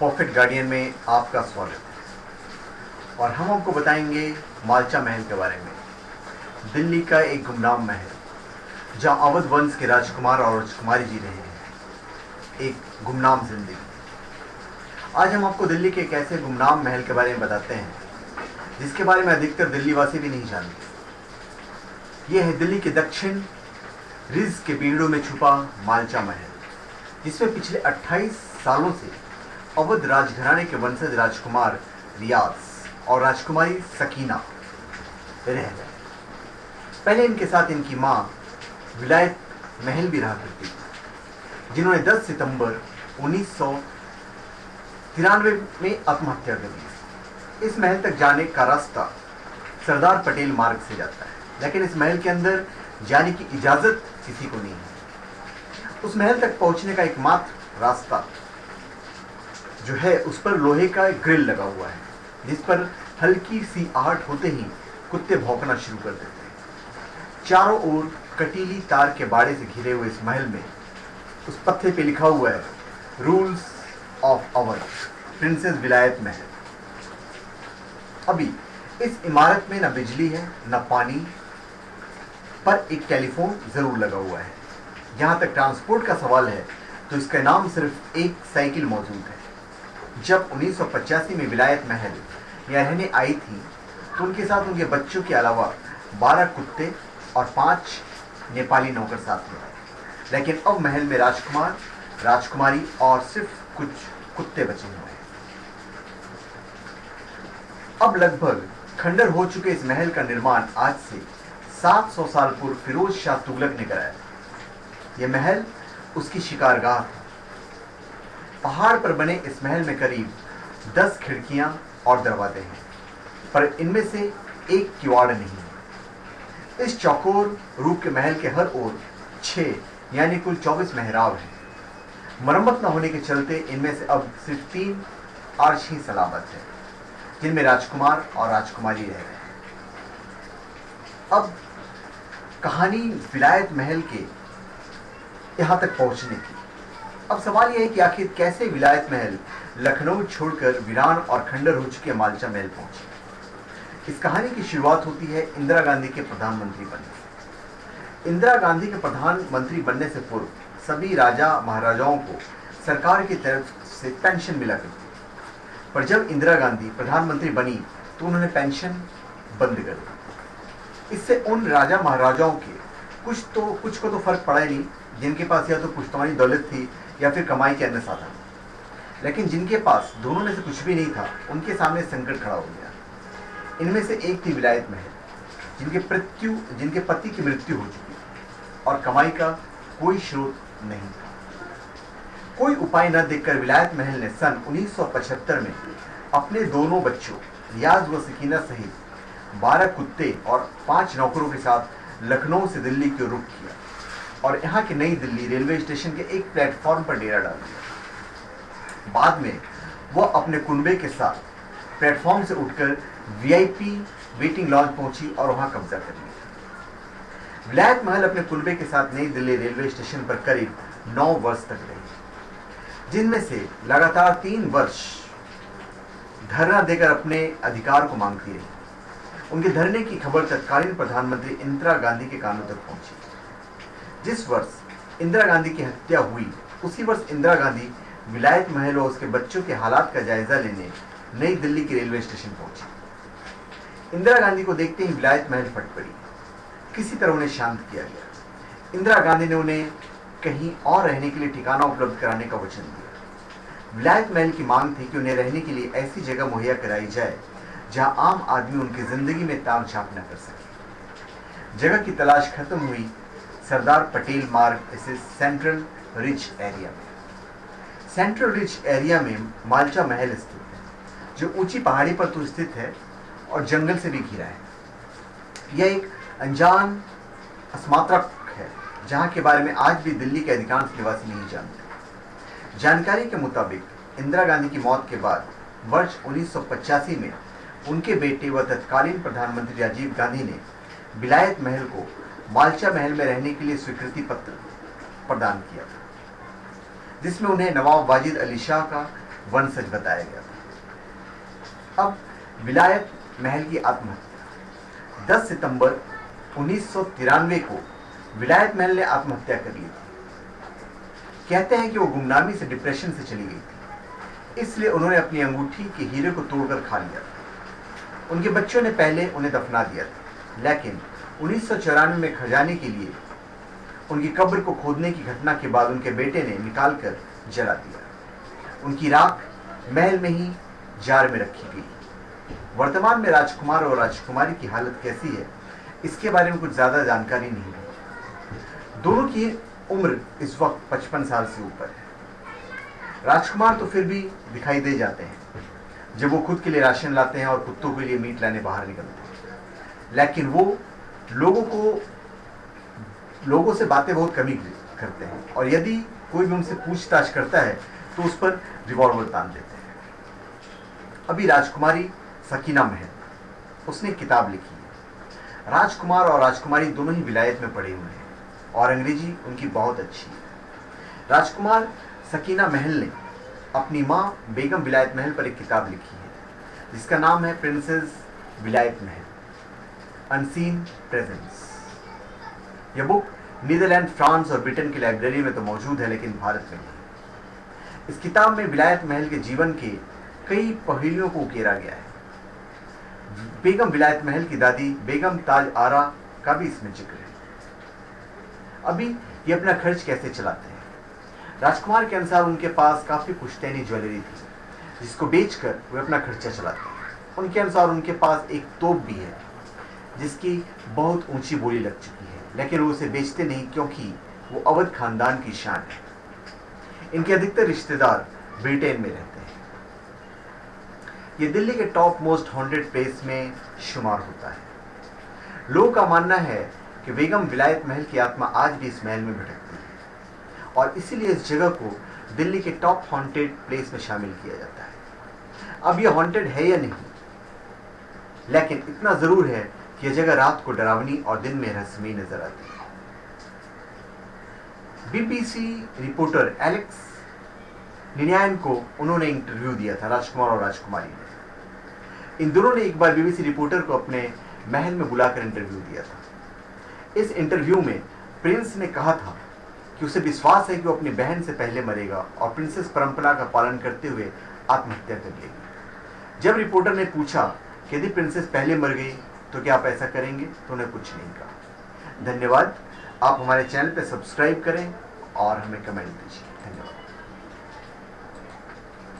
Perfect guardian में आपका स्वागत है और हम आपको बताएंगे मालचा महल के बारे में। दिल्ली का एक गुमनाम महल जहां अवध वंश के राजकुमार और राजकुमारी जी रहे हैं, एक गुमनाम जिंदगी। आज हम आपको दिल्ली के एक ऐसे गुमनाम महल के बारे में बताते हैं जिसके बारे में अधिकतर दिल्ली वासी भी नहीं जानते। यह है दिल्ली के दक्षिण रिज के पीड़ों में छुपा मालचा महल, जिसमें पिछले 28 सालों से अवध राजघराने के वंशज राजकुमार रियाज और राजकुमारी सकीना रह गए। पहले इनके साथ इनकी मां विलायत महल भी रहा करती थी, जिन्होंने 10 सितंबर 1993 में आत्महत्या कर दी। इस महल तक जाने का रास्ता सरदार पटेल मार्ग से जाता है, लेकिन इस महल के अंदर जाने की इजाजत किसी को नहीं है। उस महल तक पहुंचने का एकमात्र रास्ता जो है उस पर लोहे का एक ग्रिल लगा हुआ है, जिस पर हल्की सी आहट होते ही कुत्ते भौंकना शुरू कर देते हैं। चारों ओर कटीली तार के बाड़े से घिरे हुए इस महल में उस पत्थर पे लिखा हुआ है रूल्स ऑफ अवध, प्रिंसेस विलायत महल। अभी इस इमारत में न बिजली है न पानी, पर एक टेलीफोन जरूर लगा हुआ है। जहां तक ट्रांसपोर्ट का सवाल है तो इसका नाम सिर्फ एक साइकिल मौजूद है। जब 1985 में विलायत महल यहाँ रहने आई थी तो उनके साथ उनके बच्चों के अलावा 12 कुत्ते और 5 नेपाली नौकर साथ में आए, लेकिन अब महल में राजकुमार, राजकुमारी और सिर्फ कुछ कुत्ते बचे हुए हैं। अब लगभग खंडर हो चुके इस महल का निर्माण आज से 700 साल पूर्व फिरोज शाह तुगलक ने कराया। यह महल उसकी शिकारगाह था। पहाड़ पर बने इस महल में करीब 10 खिड़कियां और दरवाजे हैं, पर इनमें से एक किवाड़ नहीं है। इस चौकोर रूप के महल के हर ओर 6 यानी कुल 24 मेहराब हैं। मरम्मत न होने के चलते इनमें से अब सिर्फ 3 आर्च ही सलामत है, जिनमें राजकुमार और राजकुमारी रह रहे हैं। अब कहानी विलायत महल के यहां तक पहुंचने की। अब सवाल यह है कि आखिर कैसे विलायत महल लखनऊ छोड़कर वीरान और खंडर हो चुके मालचा महल पहुंचे। इस कहानी की शुरुआत होती है इंदिरा गांधी के प्रधानमंत्री बनने से। इंदिरा गांधी के प्रधानमंत्री बनने से पूर्व सभी राजा महाराजाओं को सरकार की तरफ से पेंशन मिला करती, पर जब इंदिरा गांधी प्रधानमंत्री बनी तो उन्होंने पेंशन बंद कर दी। इससे उन राजा महाराजाओं के कुछ को तो फर्क पड़ा ही नहीं, जिनके पास या तो पुश्तवानी दौलत थी या फिर कमाई के अन्य साधन, लेकिन जिनके पास दोनों में से कुछ भी नहीं था उनके सामने संकट खड़ा हो गया। इनमें से एक थी विलायत महल, जिनके पति की मृत्यु हो चुकी और कमाई का कोई स्रोत नहीं था। कोई उपाय न देखकर विलायत महल ने सन 1975 में अपने दोनों बच्चों रियाज व सकीना सहित 12 कुत्ते और 5 नौकरों के साथ लखनऊ से दिल्ली की ओर रुख किया और यहाँ के नई दिल्ली रेलवे स्टेशन के एक प्लेटफॉर्म पर डेरा डाल दिया। बाद में वह अपने कुनबे के साथ प्लेटफॉर्म से उठकर वीआईपी वेटिंग लॉन्च पहुंची और वहां कब्जा कर लिया। विलायत महल अपने कुनबे के साथ नई दिल्ली रेलवे स्टेशन पर करीब 9 वर्ष तक रही, जिनमें से लगातार 3 वर्ष धरना देकर अपने अधिकार को मांगती रही। उनके धरने की खबर तत्कालीन प्रधानमंत्री इंदिरा गांधी के कानों तक पहुंची। जिस वर्ष इंदिरा गांधी की हत्या हुई उसी वर्ष इंदिरा गांधी विलायत महल और उसके बच्चों के हालात का जायजा लेने नई दिल्ली के रेलवे स्टेशन पहुंची। इंदिरा गांधी को देखते ही विलायत महल फट पड़ी। किसी तरह उन्हें शांत किया गया। इंदिरा गांधी ने उन्हें कहीं और रहने के लिए ठिकाना उपलब्ध कराने का वचन दिया। विलायत महल की मांग थी कि उन्हें रहने के लिए ऐसी जगह मुहैया कराई जाए जहां आम आदमी उनकी जिंदगी में ताक झांक न कर सके। जगह की तलाश खत्म हुई सरदार पटेल मार्ग स्थित सेंट्रल रिज एरिया में। सेंट्रल रिज एरिया में मालचा महल स्थित है, जो ऊंची पहाड़ी पर तो स्थित है और जंगल से भी घिरा है। यह एक अनजान अस्मात्रक है, जहां के बारे में आज भी दिल्ली के अधिकांश निवासी नहीं जानते। जानकारी के मुताबिक इंदिरा गांधी की मौत के बाद वर्ष 1985 में उनके बेटे व तत्कालीन प्रधानमंत्री राजीव गांधी ने विलायत महल को मालचा महल में रहने के लिए स्वीकृति पत्र प्रदान किया था, जिसमें उन्हें नवाब वाजिद अली शाह का वंशज बताया गया था। अब विलायत महल की आत्महत्या 10 सितंबर 1993 को विलायत महल ने आत्महत्या कर ली थी। कहते हैं कि वो गुमनामी से डिप्रेशन से चली गई थी, इसलिए उन्होंने अपनी अंगूठी के हीरे को तोड़कर खा लिया था। उनके बच्चों ने पहले उन्हें दफना दिया था, लेकिन 1994 में खजाने के लिए उनकी कब्र को खोदने की घटना के बाद उनके बेटे ने निकालकर जला दिया। उनकी राख महल में ही जार में रखी गई। वर्तमान में राजकुमार और राजकुमारी की हालत कैसी है, इसके बारे में कुछ ज्यादा जानकारी नहीं है। दोनों की उम्र इस वक्त 55 साल से ऊपर है। राजकुमार तो फिर भी दिखाई दे जाते हैं जब वो खुद के लिए राशन लाते हैं और कुत्तों के लिए मीट लाने बाहर निकलते हैं, लेकिन वो लोगों से बातें बहुत कमी करते हैं और यदि कोई भी उनसे पूछताछ करता है तो उस पर रिवॉल्वर तान देते हैं। अभी राजकुमारी सकीना महल, उसने किताब लिखी है। राजकुमार और राजकुमारी दोनों ही विलायत में पढ़े हुए हैं और अंग्रेजी उनकी बहुत अच्छी है। राजकुमार सकीना महल ने अपनी माँ बेगम विलायत महल पर एक किताब लिखी है जिसका नाम है प्रिंसेस विलायत महल, अनसीन प्रेजेंस। यह बुक नीदरलैंड, फ्रांस और ब्रिटेन की लाइब्रेरी में तो मौजूद है, लेकिन भारत में नहीं। इस किताब में विलायत महल के जीवन के कई पहलुओं को उकेरा गया है। बेगम विलायत महल की दादी बेगम ताज आरा का भी इसमें जिक्र है। अभी ये अपना खर्च कैसे चलाते हैं? राजकुमार के अनुसार उनके पास काफी पुश्तैनी ज्वेलरी थी जिसको बेचकर वे अपना खर्चा चलाते हैं। उनके अनुसार उनके पास एक तोप भी है जिसकी बहुत ऊंची बोली लग चुकी है, लेकिन वो उसे बेचते नहीं क्योंकि वो अवध खानदान की शान है। इनके अधिकतर रिश्तेदार ब्रिटेन में रहते हैं। ये दिल्ली के टॉप मोस्ट हॉन्टेड प्लेस में शुमार होता है। लोगों का मानना है कि बेगम विलायत महल की आत्मा आज भी इस महल में भटकती है और इसीलिए इस जगह को दिल्ली के टॉप हॉन्टेड प्लेस में शामिल किया जाता है। अब यह हॉन्टेड है या नहीं, लेकिन इतना जरूर है कि यह जगह रात को डरावनी और दिन में रहस्यमयी नजर आती है। बीबीसी रिपोर्टर एलेक्स निन्यान को उन्होंने इंटरव्यू दिया था, राजकुमार और राजकुमारी ने। इन दोनों ने एक बार बीबीसी रिपोर्टर को अपने महल में बुलाकर इंटरव्यू दिया था। इस इंटरव्यू में प्रिंस ने कहा था कि उसे विश्वास है कि वो अपनी बहन से पहले मरेगा और प्रिंसेस परंपरा का पालन करते हुए आत्महत्या कर लेगी। जब रिपोर्टर ने पूछा कि यदि प्रिंसेस पहले मर गई तो क्या आप ऐसा करेंगे, तो उन्हें कुछ नहीं कहा। धन्यवाद। आप हमारे चैनल पर सब्सक्राइब करें और हमें कमेंट दीजिए।